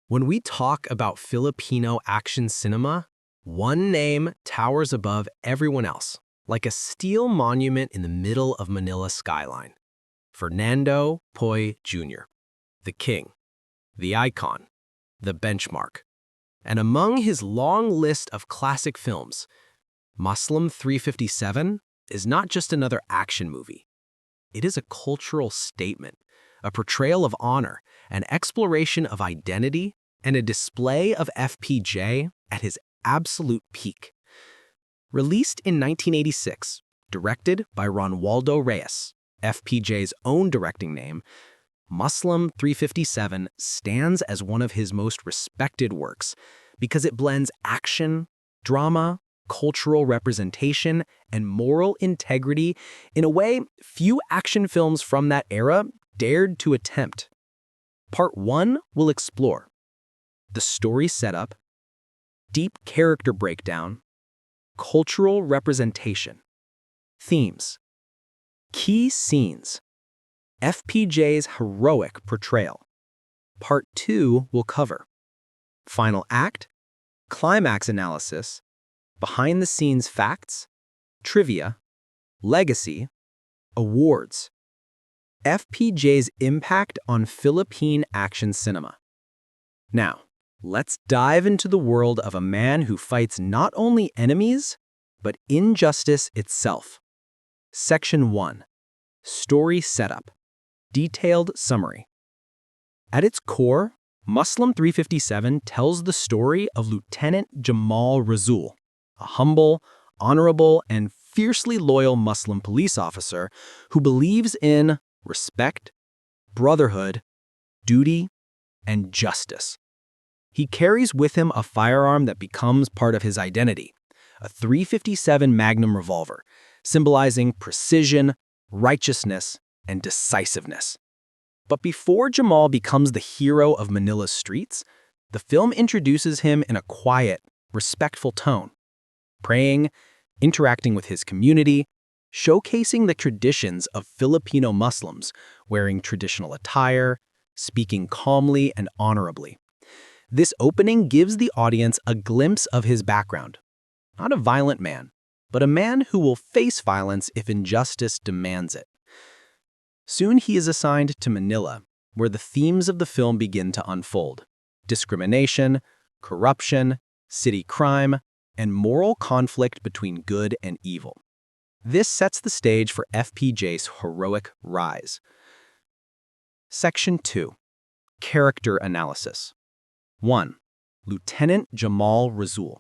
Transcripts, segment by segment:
When we talk about Filipino action cinema, one name towers above everyone else, like a steel monument in the middle of Manila's skyline. Fernando Poe Jr., the king, the icon, the benchmark. And among his long list of classic films, Muslim 357 is not just another action movie. It is a cultural statement, a portrayal of honor, an exploration of identity, and a display of FPJ at his absolute peak. Released in 1986, directed by Ronaldo Reyes, FPJ's own directing name, Muslim 357 stands as one of his most respected works because it blends action, drama, cultural representation, and moral integrity in a way few action films from that era dared to attempt. Part 1 will explore the story setup, deep character breakdown, cultural representation, themes, key scenes, FPJ's heroic portrayal. Part 2 will cover final act, climax analysis, behind-the-scenes facts, trivia, legacy, awards, FPJ's impact on Philippine action cinema. Now, let's dive into the world of a man who fights not only enemies, but injustice itself. Section 1. Story Setup. Detailed Summary. At its core, Muslim 357 tells the story of Lieutenant Jamal Razul, a humble, honorable, and fiercely loyal Muslim police officer who believes in respect, brotherhood, duty, and justice. He carries with him a firearm that becomes part of his identity, a 357 Magnum revolver, symbolizing precision, righteousness, and decisiveness. But before Jamal becomes the hero of Manila's streets, the film introduces him in a quiet, respectful tone, praying, interacting with his community, showcasing the traditions of Filipino Muslims, wearing traditional attire, speaking calmly and honorably. This opening gives the audience a glimpse of his background. Not a violent man, but a man who will face violence if injustice demands it. Soon he is assigned to Manila, where the themes of the film begin to unfold: discrimination, corruption, city crime, and moral conflict between good and evil. This sets the stage for FPJ's heroic rise. Section 2. Character Analysis. 1. Lieutenant Jamal Razul,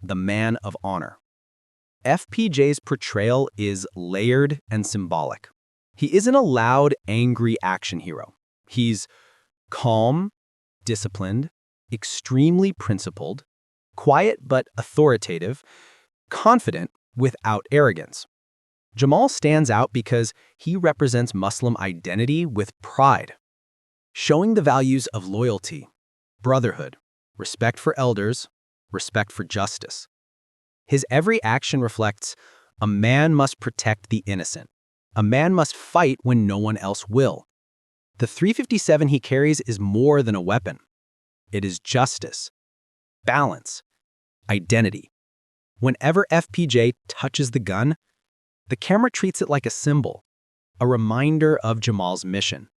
the man of honor. FPJ's portrayal is layered and symbolic. He isn't a loud, angry action hero. He's calm, disciplined, extremely principled, quiet but authoritative, confident without arrogance. Jamal stands out because he represents Muslim identity with pride, showing the values of loyalty, brotherhood, respect for elders, respect for justice. His every action reflects a man must protect the innocent. A man must fight when no one else will. The 357 he carries is more than a weapon. It is justice, balance, identity. Whenever FPJ touches the gun, the camera treats it like a symbol, a reminder of Jamal's mission.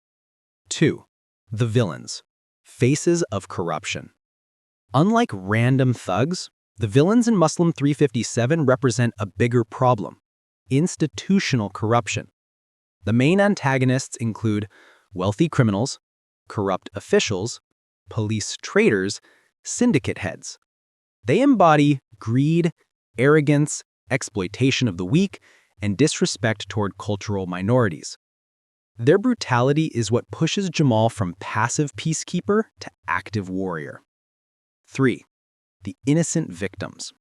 2. The villains, faces of corruption. Unlike random thugs, the villains in Muslim 357 represent a bigger problem: institutional corruption. The main antagonists include wealthy criminals, corrupt officials, police traitors, syndicate heads. They embody greed, arrogance, exploitation of the weak, and disrespect toward cultural minorities. Their brutality is what pushes Jamal from passive peacekeeper to active warrior. 3. The innocent victims.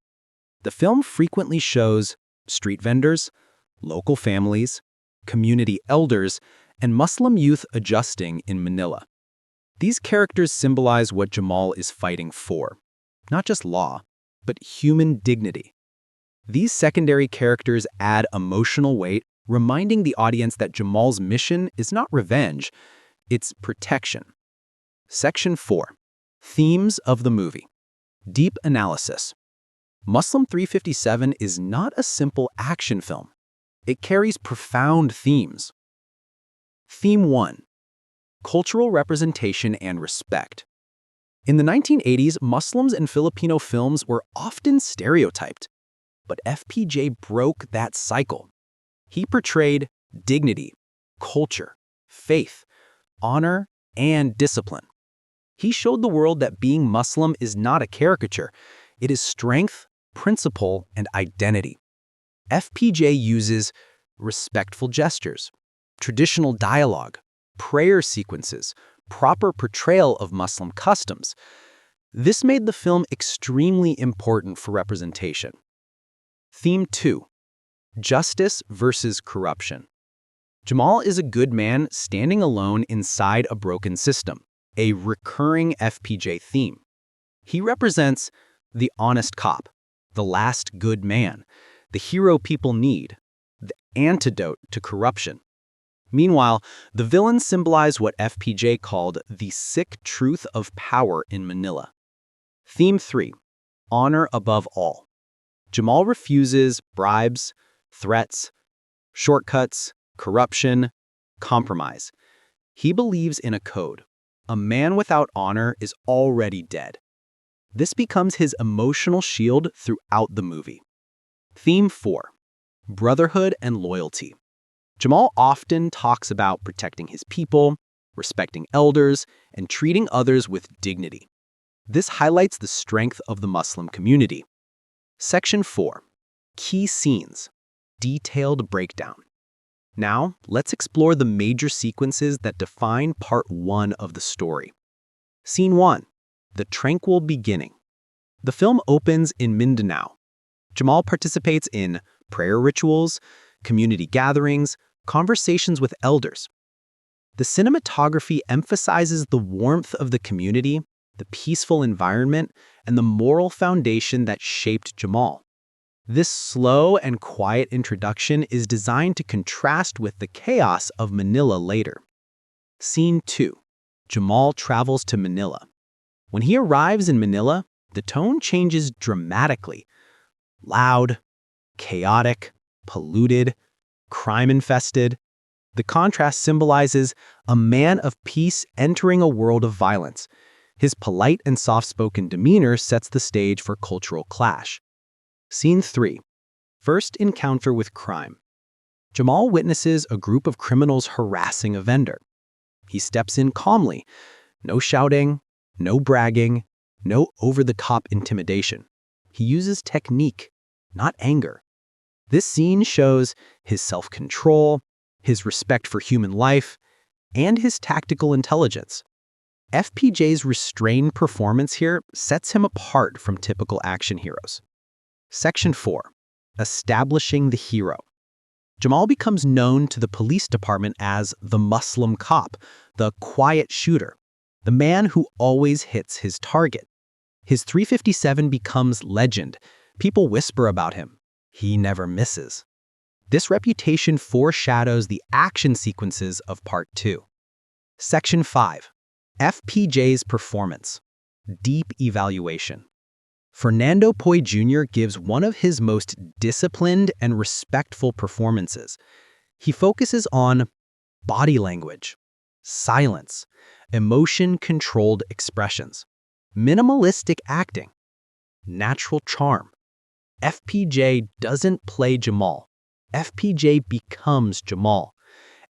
The film frequently shows street vendors, local families, community elders, and Muslim youth adjusting in Manila. These characters symbolize what Jamal is fighting for: not just law, but human dignity. These secondary characters add emotional weight, reminding the audience that Jamal's mission is not revenge, it's protection. Section 4. Themes of the movie. Deep analysis. Muslim 357 is not a simple action film. It carries profound themes. Theme 1. Cultural representation and respect. In the 1980s, Muslims in Filipino films were often stereotyped, but FPJ broke that cycle. He portrayed dignity, culture, faith, honor, and discipline. He showed the world that being Muslim is not a caricature. It is strength, principle, and identity. FPJ uses respectful gestures, traditional dialogue, prayer sequences, proper portrayal of Muslim customs. This made the film extremely important for representation. Theme 2. Justice versus corruption. Jamal is a good man standing alone inside a broken system, a recurring FPJ theme. He represents the honest cop, the last good man, the hero people need, the antidote to corruption. Meanwhile, the villains symbolize what FPJ called the sick truth of power in Manila. Theme 3. Honor above all. Jamal refuses bribes, threats, shortcuts, corruption, compromise. He believes in a code. A man without honor is already dead. This becomes his emotional shield throughout the movie. Theme 4. Brotherhood and loyalty. Jamal often talks about protecting his people, respecting elders, and treating others with dignity. This highlights the strength of the Muslim community. Section 4. Key scenes. Detailed breakdown. Now, let's explore the major sequences that define part 1 of the story. Scene 1. The tranquil beginning. The film opens in Mindanao. Jamal participates in prayer rituals, community gatherings, conversations with elders. The cinematography emphasizes the warmth of the community, the peaceful environment, and the moral foundation that shaped Jamal. This slow and quiet introduction is designed to contrast with the chaos of Manila later. Scene 2. Jamal travels to Manila. When he arrives in Manila, the tone changes dramatically. Loud, chaotic, polluted, crime-infested. The contrast symbolizes a man of peace entering a world of violence. His polite and soft-spoken demeanor sets the stage for cultural clash. Scene 3. First encounter with crime. Jamal witnesses a group of criminals harassing a vendor. He steps in calmly. No shouting, no bragging, no over-the-top intimidation. He uses technique, not anger. This scene shows his self-control, his respect for human life, and his tactical intelligence. FPJ's restrained performance here sets him apart from typical action heroes. Section 4. Establishing the hero. Jamal becomes known to the police department as the Muslim cop, the quiet shooter, the man who always hits his target. His 357 becomes legend. People whisper about him. He never misses. This reputation foreshadows the action sequences of Part 2. Section 5. FPJ's performance. Deep evaluation. Fernando Poe Jr. gives one of his most disciplined and respectful performances. He focuses on body language, silence, emotion-controlled expressions, minimalistic acting, natural charm. FPJ doesn't play Jamal. FPJ becomes Jamal.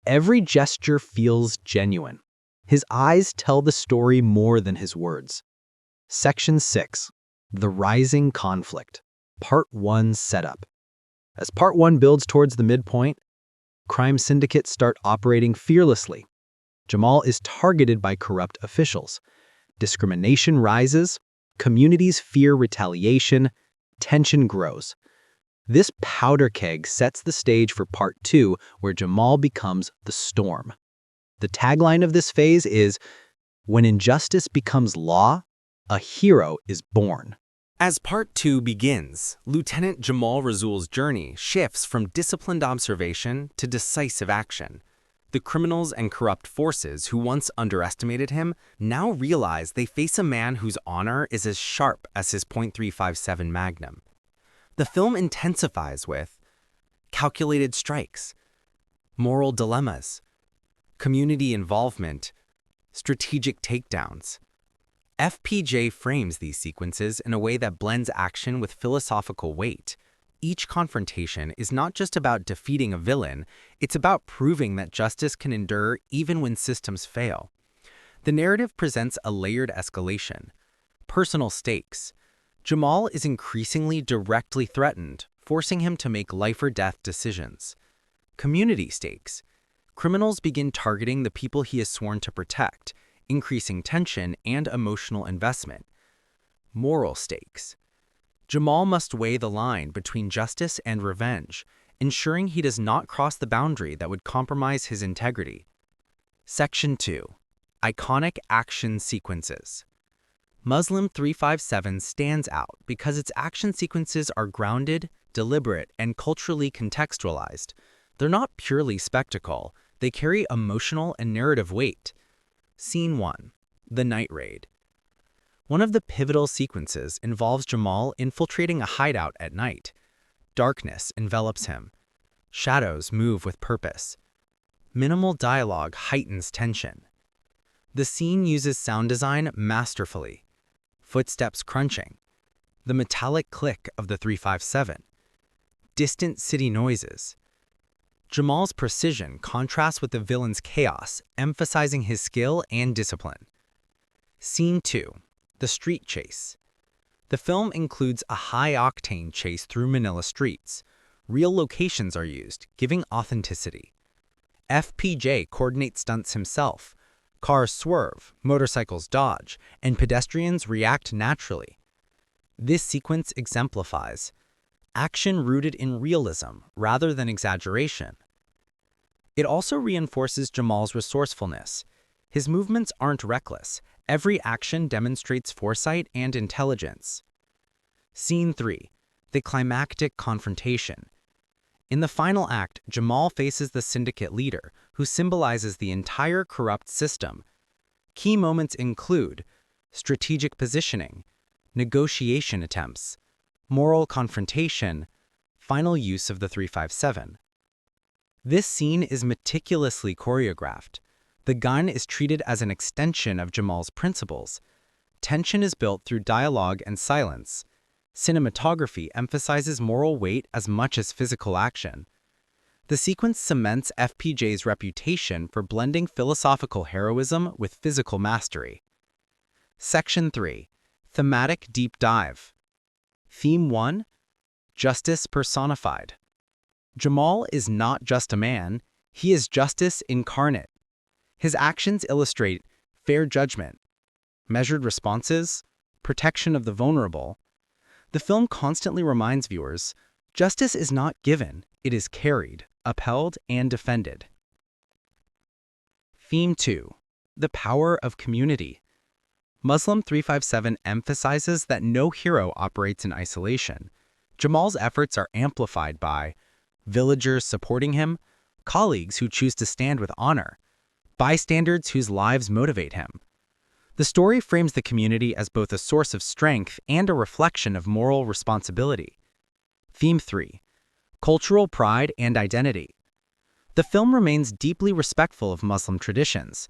Every gesture feels genuine. His eyes tell the story more than his words. Section 6. The Rising Conflict. Part 1 Setup. As Part 1 builds towards the midpoint, crime syndicates start operating fearlessly. Jamal is targeted by corrupt officials. Discrimination rises, communities fear retaliation, tension grows. This powder keg sets the stage for Part 2, where Jamal becomes the storm. The tagline of this phase is, "When injustice becomes law, a hero is born." As Part 2 begins, Lieutenant Jamal Razul's journey shifts from disciplined observation to decisive action. The criminals and corrupt forces who once underestimated him now realize they face a man whose honor is as sharp as his .357 Magnum. The film intensifies with calculated strikes, moral dilemmas, community involvement, strategic takedowns. FPJ frames these sequences in a way that blends action with philosophical weight. Each confrontation is not just about defeating a villain, it's about proving that justice can endure even when systems fail. The narrative presents a layered escalation. Personal stakes. Jamal is increasingly directly threatened, forcing him to make life-or-death decisions. Community stakes. Criminals begin targeting the people he has sworn to protect, increasing tension and emotional investment. Moral stakes. Jamal must weigh the line between justice and revenge, ensuring he does not cross the boundary that would compromise his integrity. Section 2. Iconic Action Sequences. Muslim 357 stands out because its action sequences are grounded, deliberate, and culturally contextualized. They're not purely spectacle, they carry emotional and narrative weight. Scene 1. The Night Raid. One of the pivotal sequences involves Jamal infiltrating a hideout at night. Darkness envelops him. Shadows move with purpose. Minimal dialogue heightens tension. The scene uses sound design masterfully. Footsteps crunching. The metallic click of the 357. Distant city noises. Jamal's precision contrasts with the villain's chaos, emphasizing his skill and discipline. Scene 2. The Street Chase. The film includes a high-octane chase through Manila streets. Real locations are used, giving authenticity. FPJ coordinates stunts himself. Cars swerve, motorcycles dodge, and pedestrians react naturally. This sequence exemplifies action rooted in realism rather than exaggeration. It also reinforces Jamal's resourcefulness. His movements aren't reckless. Every action demonstrates foresight and intelligence. Scene 3. The Climactic Confrontation. In the final act, Jamal faces the syndicate leader, who symbolizes the entire corrupt system. Key moments include strategic positioning, negotiation attempts, moral confrontation, final use of the 357. This scene is meticulously choreographed. The gun is treated as an extension of Jamal's principles. Tension is built through dialogue and silence. Cinematography emphasizes moral weight as much as physical action. The sequence cements FPJ's reputation for blending philosophical heroism with physical mastery. Section 3. Thematic Deep Dive. Theme 1. Justice Personified. Jamal is not just a man, he is justice incarnate. His actions illustrate fair judgment, measured responses, protection of the vulnerable. The film constantly reminds viewers, justice is not given, it is carried, upheld, and defended. Theme 2. The Power of Community. Muslim 357 emphasizes that no hero operates in isolation. Jamal's efforts are amplified by villagers supporting him, colleagues who choose to stand with honor, bystanders whose lives motivate him. The story frames the community as both a source of strength and a reflection of moral responsibility. Theme 3. Cultural Pride and Identity. The film remains deeply respectful of Muslim traditions.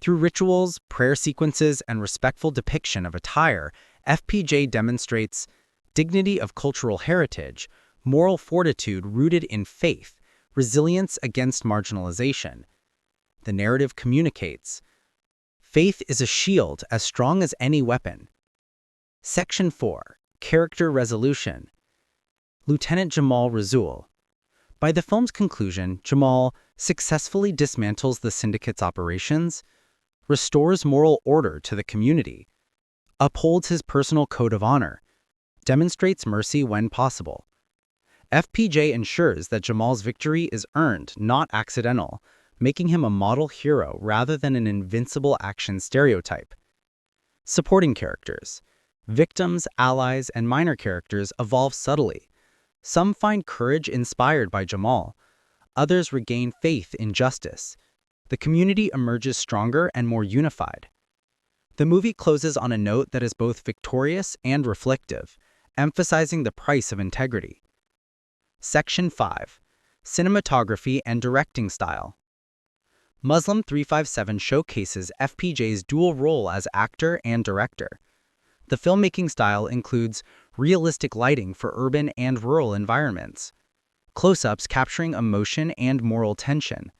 Through rituals, prayer sequences, and respectful depiction of attire, FPJ demonstrates dignity of cultural heritage, moral fortitude rooted in faith, resilience against marginalization. The narrative communicates, faith is a shield as strong as any weapon. Section 4. Character Resolution. Lieutenant Jamal Razul. By the film's conclusion, Jamal successfully dismantles the syndicate's operations, restores moral order to the community, upholds his personal code of honor, demonstrates mercy when possible. FPJ ensures that Jamal's victory is earned, not accidental, making him a model hero rather than an invincible action stereotype. Supporting characters. Victims, allies, and minor characters evolve subtly. Some find courage inspired by Jamal. Others regain faith in justice. The community emerges stronger and more unified. The movie closes on a note that is both victorious and reflective, emphasizing the price of integrity. Section 5. Cinematography and Directing Style. Muslim 357 showcases FPJ's dual role as actor and director. The filmmaking style includes realistic lighting for urban and rural environments, close-ups capturing emotion and moral tension,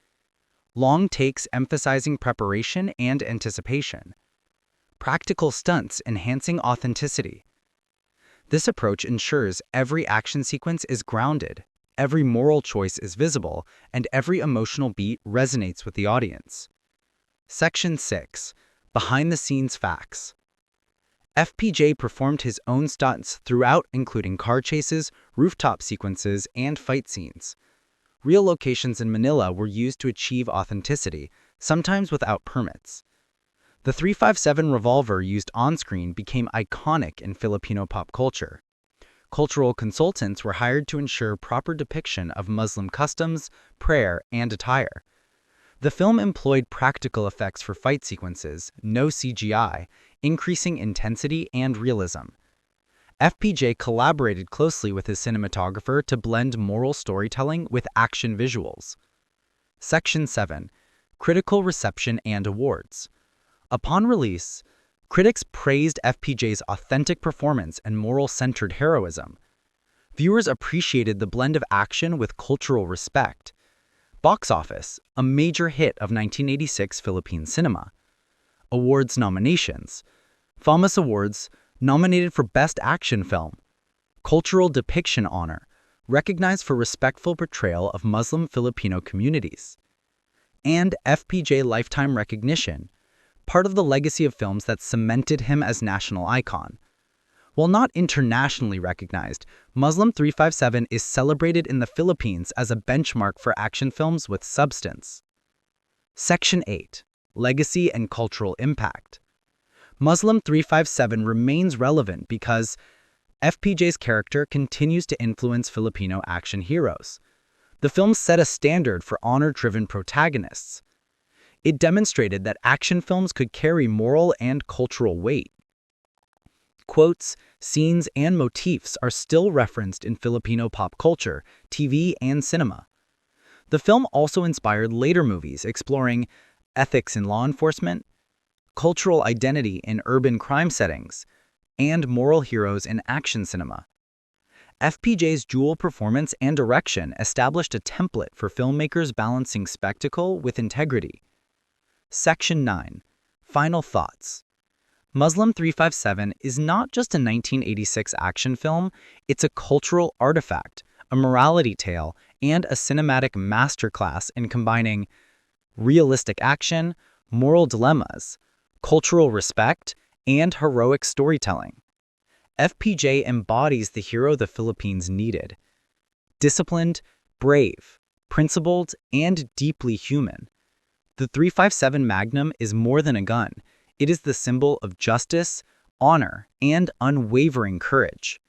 long takes emphasizing preparation and anticipation, practical stunts enhancing authenticity. This approach ensures every action sequence is grounded, every moral choice is visible, and every emotional beat resonates with the audience. Section 6. Behind-the-scenes facts. FPJ performed his own stunts throughout, including car chases, rooftop sequences, and fight scenes. Real locations in Manila were used to achieve authenticity, sometimes without permits. The .357 revolver used on-screen became iconic in Filipino pop culture. Cultural consultants were hired to ensure proper depiction of Muslim customs, prayer, and attire. The film employed practical effects for fight sequences, no CGI, increasing intensity and realism. FPJ collaborated closely with his cinematographer to blend moral storytelling with action visuals. Section 7. Critical reception and awards. Upon release, critics praised FPJ's authentic performance and moral-centered heroism. Viewers appreciated the blend of action with cultural respect. Box office, a major hit of 1986 Philippine cinema. Awards nominations. FAMAS Awards, nominated for Best Action Film. Cultural Depiction Honor, recognized for respectful portrayal of Muslim Filipino communities. And FPJ Lifetime Recognition, part of the legacy of films that cemented him as national icon. While not internationally recognized, Muslim 357 is celebrated in the Philippines as a benchmark for action films with substance. Section 8. Legacy and Cultural Impact. Muslim 357 remains relevant because FPJ's character continues to influence Filipino action heroes. The film set a standard for honor-driven protagonists. It demonstrated that action films could carry moral and cultural weight. Quotes, scenes, and motifs are still referenced in Filipino pop culture, TV, and cinema. The film also inspired later movies exploring ethics in law enforcement, cultural identity in urban crime settings, and moral heroes in action cinema. FPJ's dual performance and direction established a template for filmmakers balancing spectacle with integrity. Section 9. Final Thoughts. Muslim 357 is not just a 1986 action film, it's a cultural artifact, a morality tale, and a cinematic masterclass in combining realistic action, moral dilemmas, cultural respect, and heroic storytelling. FPJ embodies the hero the Philippines needed. Disciplined, brave, principled, and deeply human. The .357 Magnum is more than a gun. It is the symbol of justice, honor, and unwavering courage.